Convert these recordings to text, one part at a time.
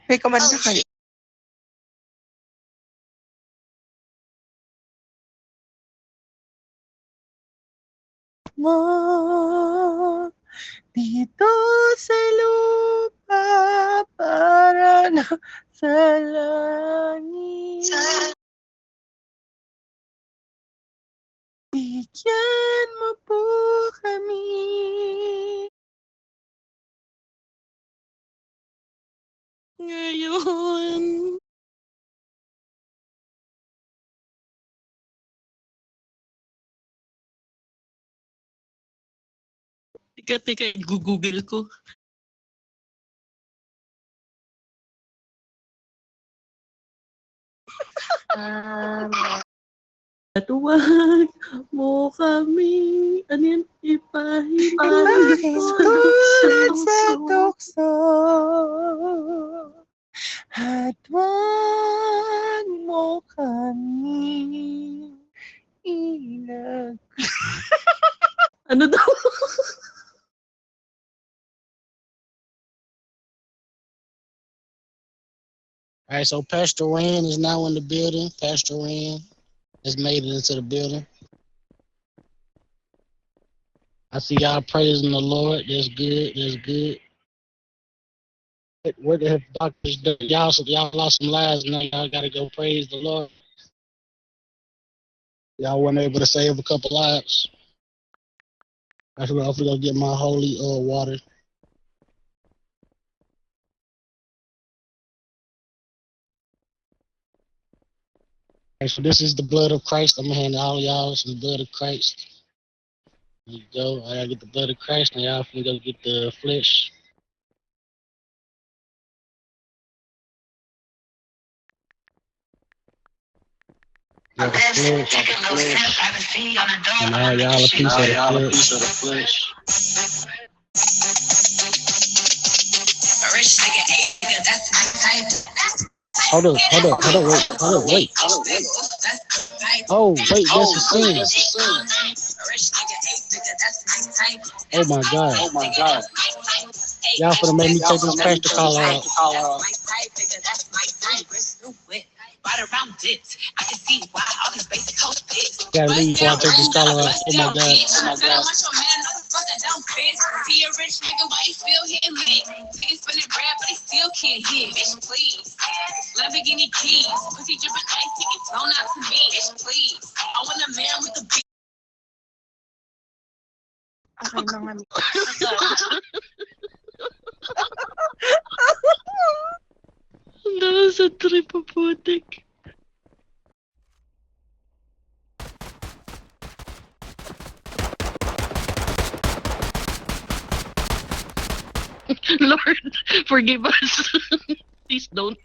May kumanta kayo. Mo dito sa lupa para na sa langit. Bigyan mo po kami. Ngayon. Teka, i-google ko. Tuwag mo kami, ano yan, ipahintulad sa tukso. At wag mo kami ilag. Ano daw? All right, so Pastor Rand is now in the building. Pastor Rand has made it into the building. I see y'all praising the Lord. That's good. That's good. Where the heck doctors done? Y'all lost some lives. Now y'all got to go praise the Lord. Y'all weren't able to save a couple lives. I should hopefully go get my holy water. Okay, so this is the blood of Christ. I'm gonna hand all y'all some blood of Christ. There you go. I gotta get the blood of Christ. Now y'all can go get the flesh. And now y'all a piece of the flesh. Hold up, wait. Oh, wait, that's the sin. Oh my God. Y'all finna make me take this pastor collar out. Gotta leave before I take this collar out. Oh my God. See a rich nigga, why he still hitting me? He's spinning bread, but he still can't hit. Bitch, please. Lamborghini keys, pussy dripping ice, tickets flown out to me. Bitch, please. I want a man with a beat. Okay, mga Nasa trip po putik. Lord, forgive us. Please don't.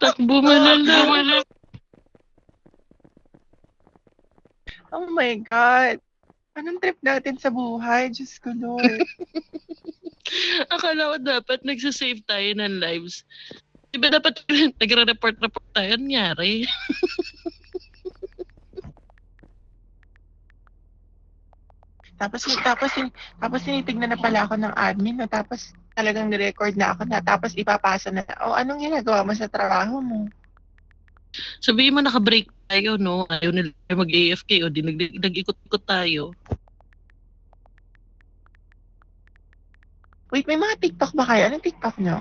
Takbo mo na lang. Oh my God. Anong trip natin sa buhay? Diyos ko, Lord. Akala ko dapat nagsasave tayo ng lives. Diba dapat nagre-report tayo? Nangyari. Tapos tinitignan na pala ako ng admin, no? Tapos talagang nirecord na ako na. Tapos ipapasa na. Oh, anong ginagawa mo sa trabaho mo? Sabihin mo naka-break tayo, no? Ayaw nila mag-AFK o di nag-ikot-ikot tayo. Wait, may mga TikTok ba kayo? Anong TikTok nyo?